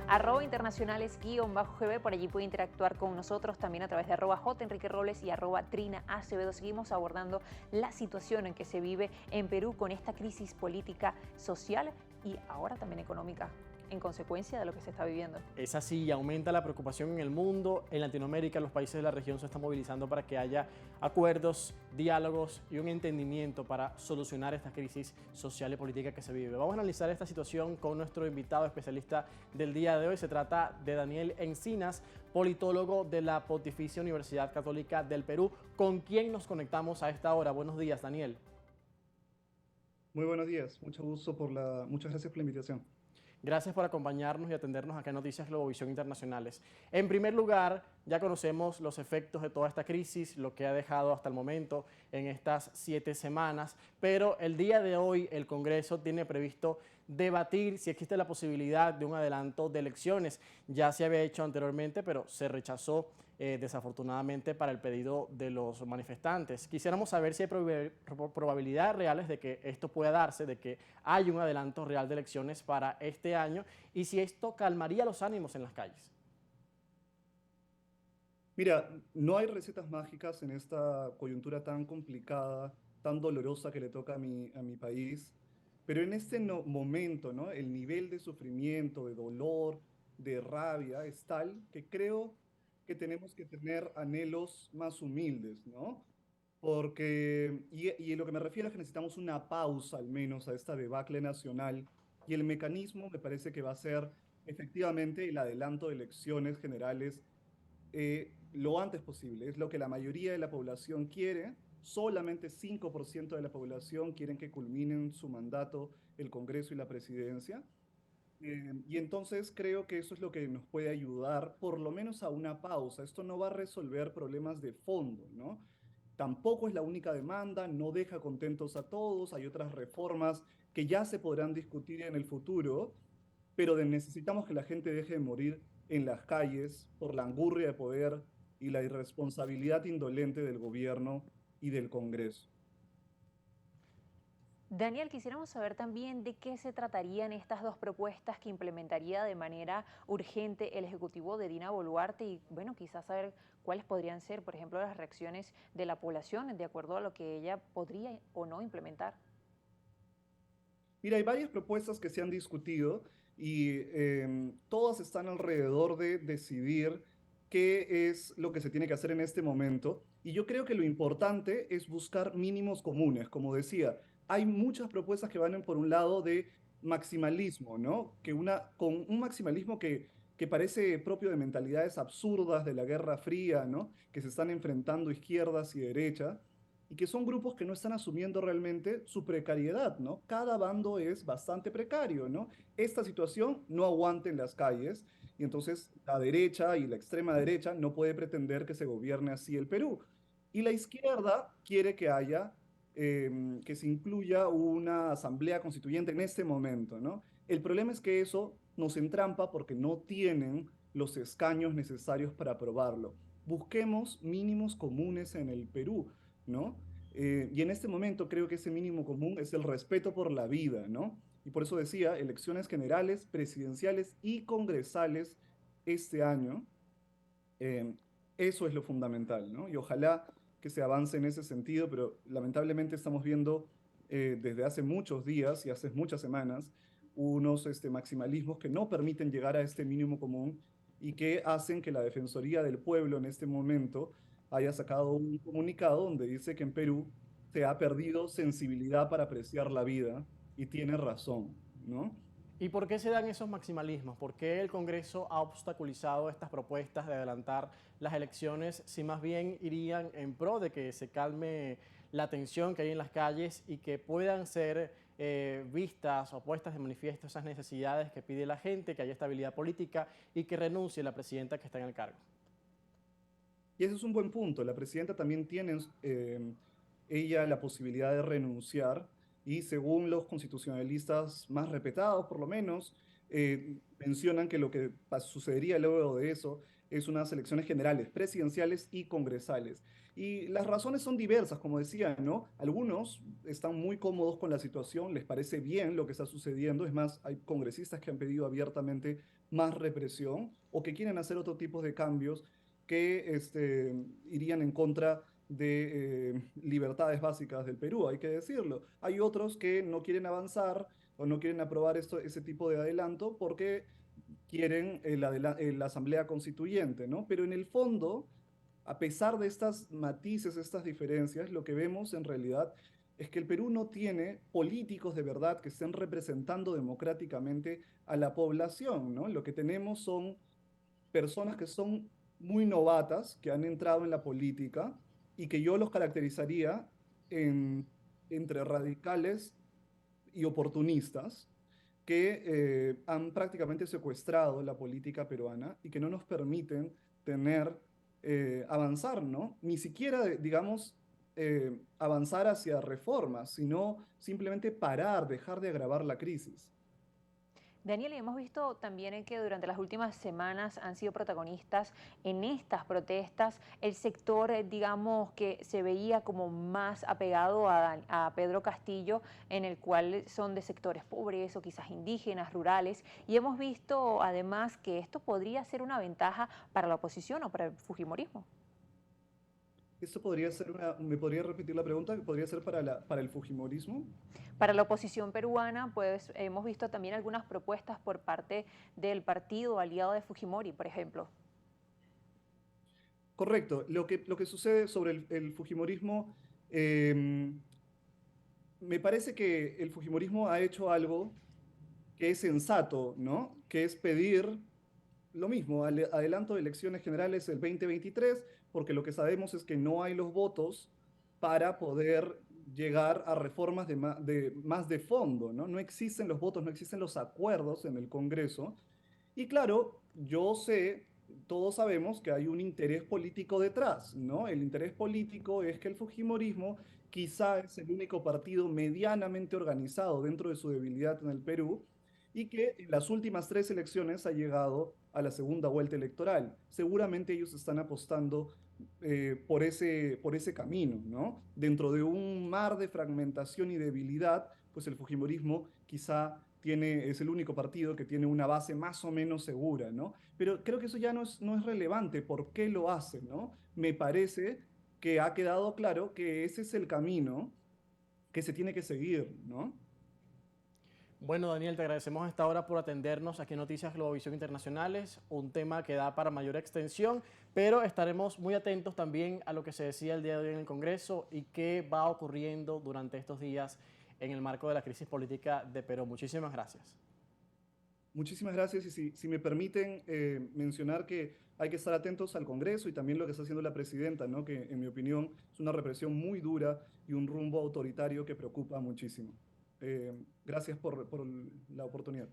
@internacionales_GB, por allí puede interactuar con nosotros también a través de @JEnriqueRobles y @TrinaAcevedo. Seguimos abordando la situación en que se vive en Perú con esta crisis política, social y ahora también económica, en consecuencia de lo que se está viviendo. Es así, aumenta la preocupación en el mundo. En Latinoamérica, los países de la región se están movilizando para que haya acuerdos, diálogos y un entendimiento para solucionar esta crisis social y política que se vive. Vamos a analizar esta situación con nuestro invitado especialista del día de hoy. Se trata de Daniel Encinas, politólogo de la Pontificia Universidad Católica del Perú, con quien nos conectamos a esta hora. Buenos días, Daniel. Muy buenos días, muchas gracias por la invitación. Gracias por acompañarnos y atendernos acá en Noticias Globovisión Internacionales. En primer lugar, ya conocemos los efectos de toda esta crisis, lo que ha dejado hasta el momento en estas 7 semanas, pero el día de hoy el Congreso tiene previsto debatir si existe la posibilidad de un adelanto de elecciones. Ya se había hecho anteriormente, pero se rechazó desafortunadamente para el pedido de los manifestantes. Quisiéramos saber si hay probabilidades reales de que esto pueda darse, de que haya un adelanto real de elecciones para este año y si esto calmaría los ánimos en las calles. Mira, no hay recetas mágicas en esta coyuntura tan complicada, tan dolorosa que le toca a mi país, pero en este momento, ¿no? El nivel de sufrimiento, de dolor, de rabia es tal que creo que tenemos que tener anhelos más humildes, ¿no? Y lo que me refiero es que necesitamos una pausa al menos a esta debacle nacional y el mecanismo me parece que va a ser efectivamente el adelanto de elecciones generales lo antes posible. Es lo que la mayoría de la población quiere. Solamente 5% de la población quieren que culminen su mandato el Congreso y la presidencia. Y entonces creo que eso es lo que nos puede ayudar, por lo menos a una pausa. Esto no va a resolver problemas de fondo, ¿no? Tampoco es la única demanda, no deja contentos a todos, hay otras reformas que ya se podrán discutir en el futuro, pero necesitamos que la gente deje de morir en las calles por la angurria de poder y la irresponsabilidad indolente del gobierno y del Congreso. Daniel, quisiéramos saber también de qué se tratarían estas dos propuestas que implementaría de manera urgente el Ejecutivo de Dina Boluarte y, bueno, quizás saber cuáles podrían ser, por ejemplo, las reacciones de la población de acuerdo a lo que ella podría o no implementar. Mira, hay varias propuestas que se han discutido y todas están alrededor de decidir qué es lo que se tiene que hacer en este momento. Y yo creo que lo importante es buscar mínimos comunes. Como decía, hay muchas propuestas que van por un lado de maximalismo, ¿no? Con un maximalismo que parece propio de mentalidades absurdas de la Guerra Fría, ¿no? Que se están enfrentando izquierdas y derechas y que son grupos que no están asumiendo realmente su precariedad, ¿no? Cada bando es bastante precario, ¿no? Esta situación no aguanta en las calles y entonces la derecha y la extrema derecha no puede pretender que se gobierne así el Perú. Y la izquierda quiere que haya, que se incluya una asamblea constituyente en este momento, ¿no? El problema es que eso nos entrampa porque no tienen los escaños necesarios para aprobarlo. Busquemos mínimos comunes en el Perú. ¿No? Y en este momento creo que ese mínimo común es el respeto por la vida, ¿no? Y por eso decía, elecciones generales, presidenciales y congresales este año, eh, eso es lo fundamental, ¿no? Y ojalá que se avance en ese sentido, pero lamentablemente estamos viendo desde hace muchos días y hace muchas semanas unos maximalismos que no permiten llegar a este mínimo común y que hacen que la Defensoría del Pueblo en este momento haya sacado un comunicado donde dice que en Perú se ha perdido sensibilidad para apreciar la vida y tiene razón, ¿no? ¿Y por qué se dan esos maximalismos? ¿Por qué el Congreso ha obstaculizado estas propuestas de adelantar las elecciones si más bien irían en pro de que se calme la tensión que hay en las calles y que puedan ser vistas o puestas de manifiesto esas necesidades que pide la gente, que haya estabilidad política y que renuncie la presidenta que está en el cargo? Y ese es un buen punto. La presidenta también tiene ella la posibilidad de renunciar y según los constitucionalistas más respetados, por lo menos, mencionan que lo que sucedería luego de eso es unas elecciones generales, presidenciales y congresales. Y las razones son diversas, como decía, ¿no? Algunos están muy cómodos con la situación, les parece bien lo que está sucediendo. Es más, hay congresistas que han pedido abiertamente más represión o que quieren hacer otro tipo de cambios que irían en contra de libertades básicas del Perú, hay que decirlo. Hay otros que no quieren avanzar o no quieren aprobar ese tipo de adelanto porque quieren la Asamblea Constituyente, ¿no? Pero en el fondo, a pesar de estas matices, estas diferencias, lo que vemos en realidad es que el Perú no tiene políticos de verdad que estén representando democráticamente a la población, ¿no? Lo que tenemos son personas que son muy novatas, que han entrado en la política y que yo los caracterizaría en, entre radicales y oportunistas que han prácticamente secuestrado la política peruana y que no nos permiten avanzar, ¿no? Ni siquiera, digamos, avanzar hacia reformas, sino simplemente parar, dejar de agravar la crisis. Daniel, y hemos visto también en que durante las últimas semanas han sido protagonistas en estas protestas el sector, digamos, que se veía como más apegado a Pedro Castillo, en el cual son de sectores pobres o quizás indígenas, rurales, y hemos visto además que esto podría ser una ventaja para la oposición o para el fujimorismo. Esto podría ser ¿me podría repetir la pregunta? ¿Podría ser para el fujimorismo? Para la oposición peruana, pues hemos visto también algunas propuestas por parte del partido aliado de Fujimori, por ejemplo. Correcto. Lo que sucede sobre el fujimorismo, eh, me parece que el fujimorismo ha hecho algo que es sensato, ¿no? Que es pedir lo mismo, adelanto de elecciones generales el 2023, porque lo que sabemos es que no hay los votos para poder llegar a reformas más de fondo, ¿no? No existen los votos, no existen los acuerdos en el Congreso. Y claro, yo sé, todos sabemos que hay un interés político detrás, ¿no? El interés político es que el Fujimorismo quizá es el único partido medianamente organizado dentro de su debilidad en el Perú y que en las últimas tres elecciones ha llegado a la segunda vuelta electoral. Seguramente ellos están apostando por ese camino, ¿no? Dentro de un mar de fragmentación y debilidad, pues el Fujimorismo quizá es el único partido que tiene una base más o menos segura, ¿no? Pero creo que eso ya no es relevante. ¿Por qué lo hacen, no? Me parece que ha quedado claro que ese es el camino que se tiene que seguir, ¿no? Bueno, Daniel, te agradecemos a esta hora por atendernos aquí en Noticias Globovisión Internacionales, un tema que da para mayor extensión, pero estaremos muy atentos también a lo que se decía el día de hoy en el Congreso y qué va ocurriendo durante estos días en el marco de la crisis política de Perú. Muchísimas gracias. Muchísimas gracias y si me permiten mencionar que hay que estar atentos al Congreso y también lo que está haciendo la presidenta, ¿no? Que en mi opinión es una represión muy dura y un rumbo autoritario que preocupa muchísimo. Gracias por la oportunidad.